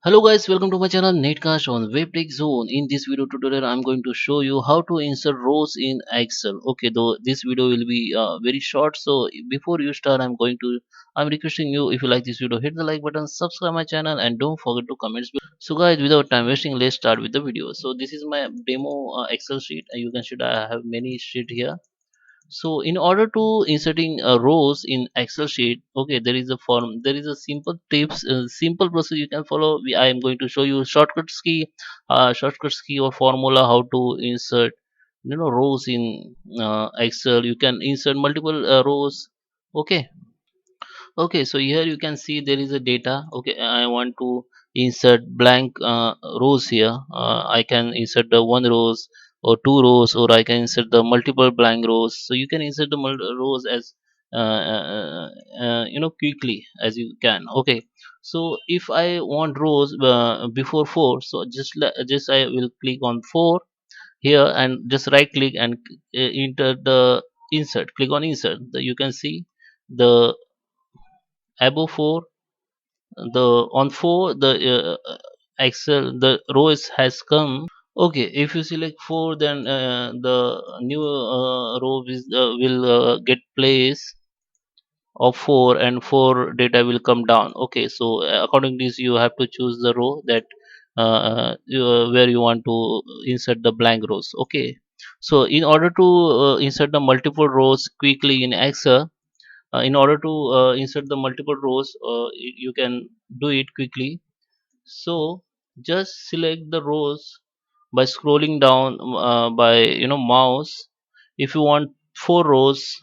Hello guys, welcome to my channel NetCast on WebTech Zone. In this video tutorial, I'm going to show you how to insert rows in Excel. Okay, though this video will be very short, so before you start, I'm requesting you, if you like this video, hit the like button, subscribe my channel, and don't forget to comment. So guys, without time wasting, let's start with the video. So this is my demo Excel sheet. You can see I have many sheet here. So in order to inserting rows in Excel sheet, okay, there is a form, there is a simple tips, simple process you can follow. I am going to show you shortcuts key or formula how to insert, rows in Excel. You can insert multiple rows. Okay, okay, so here you can see there is a data. Okay, I want to insert blank rows here. I can insert the one rows or two rows, or I can insert the multiple blank rows. So you can insert the rows as quickly as you can. Okay, so if I want rows before 4, so just I will click on 4 here and just right click and enter the insert. Click on insert. You can see the above 4, the on 4, the excel, the rows has come. Okay, if you select 4, then the new row will get place of 4, and 4 data will come down. Okay, so according to this you have to choose the row that where you want to insert the blank rows. Okay, so in order to insert the multiple rows quickly in excel, in order to insert the multiple rows, you can do it quickly. So just select the rows by scrolling down by mouse. If you want 4 rows,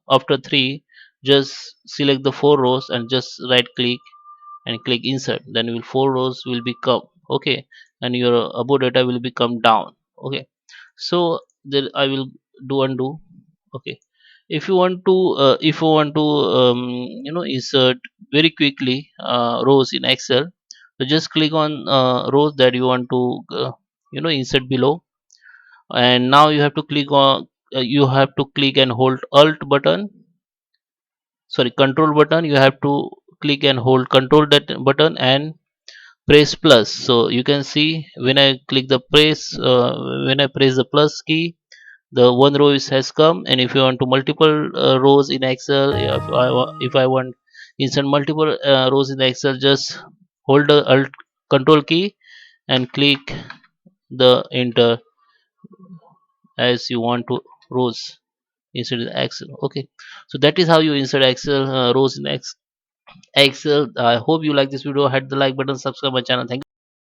after 3, just select the 4 rows and just right click and click insert. Then will 4 rows will become. Okay, and your above data will become down. Okay, so there I will do undo. Okay, if you want to insert very quickly rows in excel, so just click on rows that you want to insert below. And now you have to click on you have to click and hold alt button, sorry, control button. You have to click and hold control that button and press plus. So you can see when I click the press, when I press the plus key, the one row has come. And if you want to multiple rows in excel, if I want insert multiple rows in excel, just hold the alt control key and click the enter as you want to rows insert in excel. Okay, so that is how you insert excel rows in excel. I hope you like this video. Hit the like button, subscribe my channel. Thank you.